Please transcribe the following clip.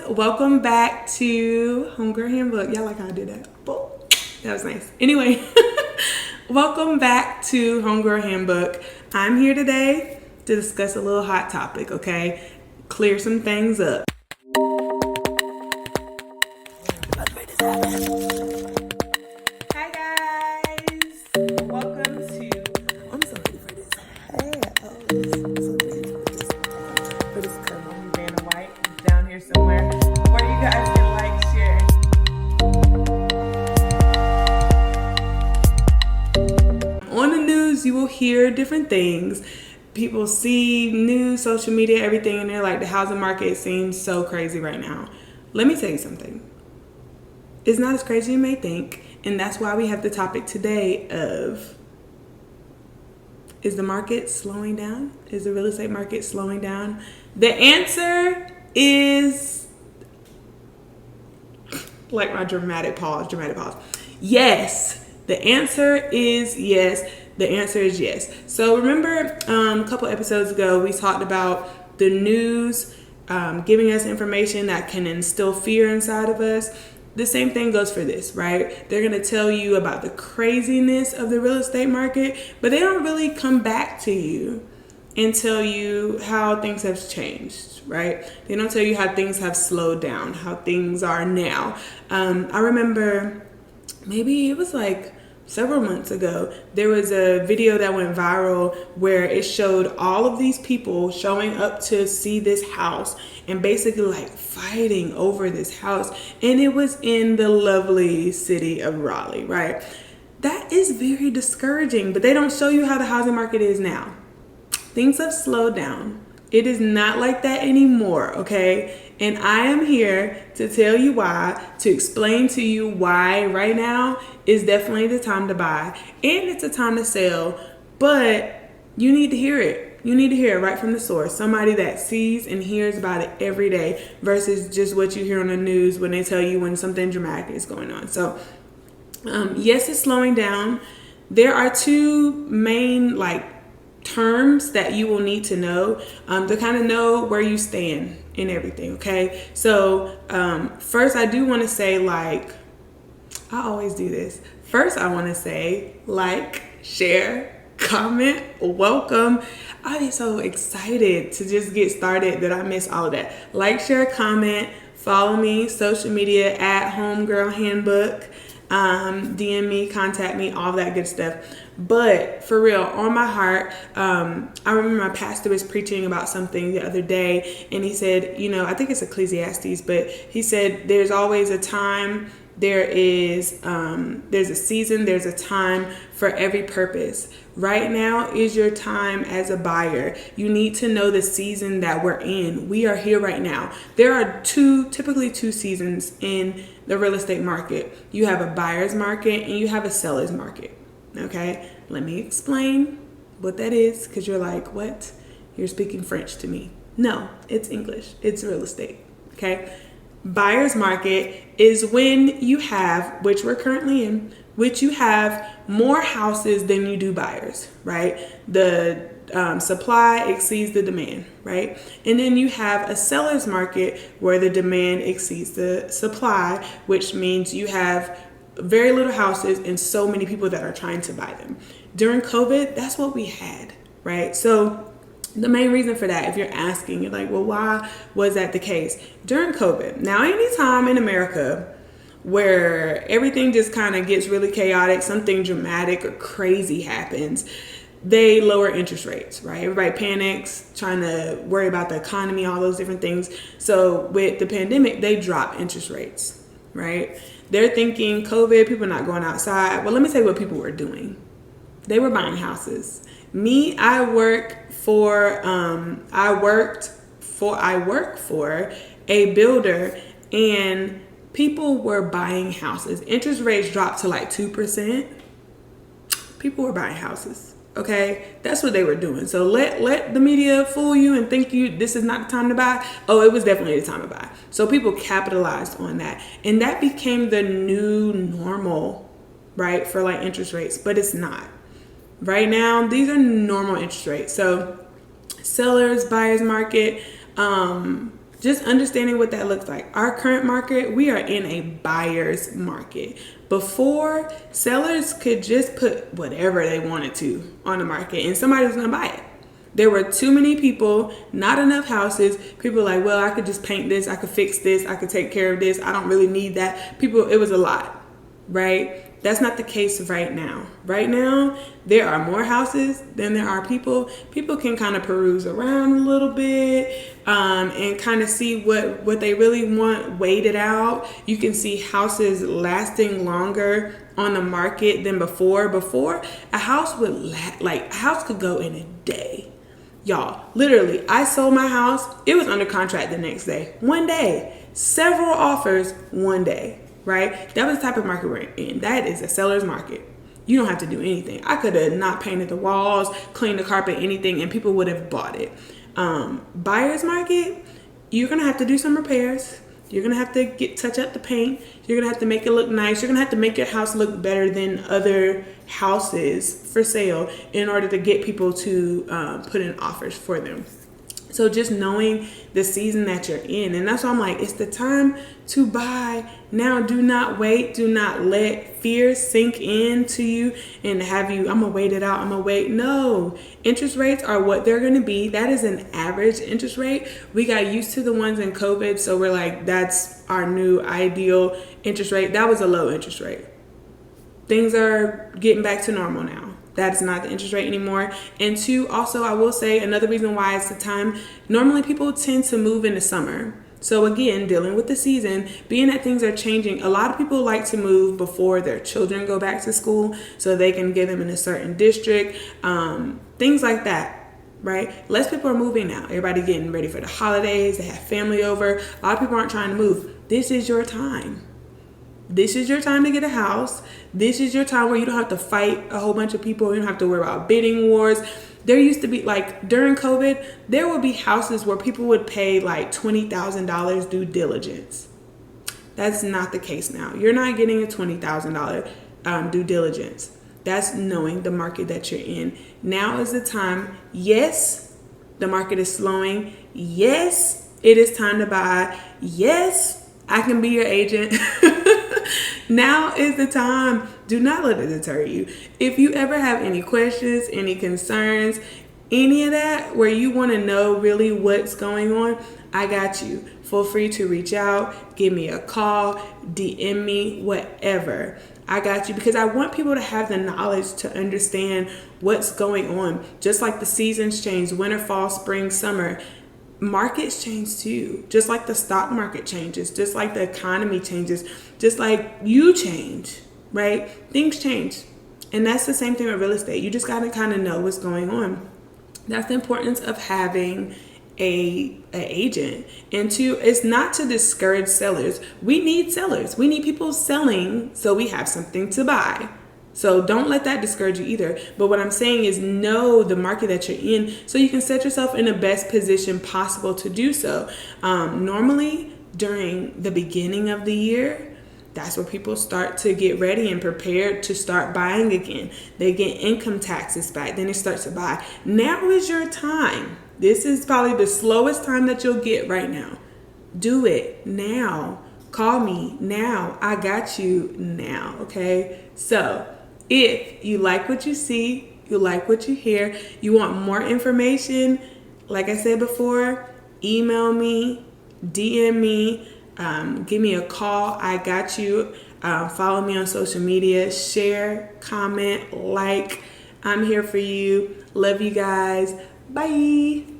welcome back to Homegirl Handbook. Y'all like how I did that? That was nice. Anyway, welcome back to Homegirl Handbook. I'm here today to discuss a little hot topic, okay? Clear some things up. Hi guys, welcome to. I'm so ready for this. Put this cover on me, Vanna White, down here somewhere, where you guys can like, share. On the news, you will hear different things. People see news, social media, everything, and they're like, the housing market seems so crazy right now. Let me tell you something. It's not as crazy as you may think, and that's why we have the topic today of, is the market slowing down? Is the real estate market slowing down? The answer is, like my dramatic pause. Yes. The answer is yes. The answer is yes. So remember a couple episodes ago, we talked about the news giving us information that can instill fear inside of us. The same thing goes for this, right? They're going to tell you about the craziness of the real estate market, but they don't really come back to you and tell you how things have changed, right? They don't tell you how things have slowed down, how things are now. I remember maybe it was like several months ago, there was a video that went viral where it showed all of these people showing up to see this house and basically like fighting over this house. And it was in the lovely city of Raleigh, right? That is very discouraging, but they don't show you how the housing market is now. Things have slowed down. It is not like that anymore, okay? And I am here to tell you why, to explain to you why right now is definitely the time to buy and it's a time to sell, but you need to hear it. You need to hear it right from the source. Somebody that sees and hears about it every day versus just what you hear on the news when they tell you when something dramatic is going on. So yes, it's slowing down. There are two main terms that you will need to know to kind of know where you stand in everything, okay? So first I do want to say, I always do this. First I want to say like, share, comment, welcome. I get so excited to just get started that I miss all of that. Like, share, comment, follow me, social media at Homegirl Handbook. DM me, contact me, all that good stuff. But for real, on my heart, I remember my pastor was preaching about something the other day, and he said, I think it's Ecclesiastes, but he said there's always a time, there's a season, there's a time for every purpose. Right now is your time as a buyer. You need to know the season that we're in. We are here right now. There are typically two seasons in the real estate market. You have a buyer's market and you have a seller's market. Okay, let me explain what that is, because you're like, what? You're speaking French to me. No, it's English. It's real estate. Okay. Buyer's market is when you have, which we're currently in, which you have more houses than you do buyers, right? The supply exceeds the demand, right? And then you have a seller's market where the demand exceeds the supply, which means you have very little houses and so many people that are trying to buy them. During COVID, that's what we had, right? So the main reason for that, if you're asking, you're like, well, why was that the case? During COVID, now anytime in America where everything just kind of gets really chaotic, something dramatic or crazy happens, they lower interest rates, right? Everybody panics, trying to worry about the economy, all those different things. So with the pandemic, they drop interest rates, right? They're thinking COVID, people are not going outside. Well, let me tell you what people were doing. They were buying houses. Me, I work for a builder, and people were buying houses. Interest rates dropped to 2%. People were buying houses. Okay, that's what they were doing. So let the media fool you and think this is not the time to buy. Oh, it was definitely the time to buy. So people capitalized on that, and that became the new normal, right, for interest rates. But it's not. Right now, these are normal interest rates. So sellers, buyers market, Just understanding what that looks like. Our current market, we are in a buyer's market. Before, sellers could just put whatever they wanted to on the market and somebody was going to buy it. There were too many people, not enough houses. People were like, well, I could just paint this, I could fix this, I could take care of this, I don't really need that. People, it was a lot, right? That's not the case right now. Right now, there are more houses than there are people. People can kind of peruse around a little bit and kind of see what they really want, wait it out. You can see houses lasting longer on the market than before. Before, a house would a house could go in a day. Y'all, literally, I sold my house. It was under contract the next day. One day. Several offers one day. Right? That was the type of market we're in. That is a seller's market. You don't have to do anything. I could have not painted the walls, cleaned the carpet, anything, and people would have bought it. Buyer's market, you're going to have to do some repairs. You're going to have to touch up the paint. You're going to have to make it look nice. You're going to have to make your house look better than other houses for sale in order to get people to put in offers for them. So just knowing the season that you're in. And that's why I'm like, it's the time to buy now. Do not wait. Do not let fear sink into you and have you, I'm going to wait it out. I'm going to wait. No, interest rates are what they're going to be. That is an average interest rate. We got used to the ones in COVID. So we're like, that's our new ideal interest rate. That was a low interest rate. Things are getting back to normal now. That's not the interest rate anymore. And two, also, I will say another reason why it's the time. Normally people tend to move in the summer. So again, dealing with the season, being that things are changing, a lot of people like to move before their children go back to school so they can get them in a certain district, things like that, right? Less people are moving now. Everybody getting ready for the holidays. They have family over. A lot of people aren't trying to move. This is your time. This is your time to get a house. This is your time where you don't have to fight a whole bunch of people. You don't have to worry about bidding wars. There used to be, like, during COVID, there would be houses where people would pay like $20,000 due diligence. That's not the case now. You're not getting a $20,000 due diligence. That's knowing the market that you're in. Now is the time. Yes, the market is slowing. Yes, it is time to buy. Yes, I can be your agent. Now is the time. Do not let it deter you. If you ever have any questions, any concerns, any of that, where you want to know really what's going on, I got you. Feel free to reach out, give me a call, DM me, whatever. I got you, because I want people to have the knowledge to understand what's going on. Just like the seasons change, winter, fall, spring, summer. Markets change too, just like the stock market changes, just like the economy changes, just like you change, right? Things change. And that's the same thing with real estate. You just got to kind of know what's going on. That's the importance of having an agent. And two, it's not to discourage sellers. We need sellers. We need people selling so we have something to buy. So don't let that discourage you either. But what I'm saying is know the market that you're in so you can set yourself in the best position possible to do so. Normally, during the beginning of the year, that's where people start to get ready and prepared to start buying again. They get income taxes back. Then they start to buy. Now is your time. This is probably the slowest time that you'll get right now. Do it now. Call me now. I got you now. Okay? So if you like what you see, you like what you hear, you want more information, like I said before, email me, DM me, give me a call. I got you. Follow me on social media, share, comment, like. I'm here for you. Love you guys. Bye.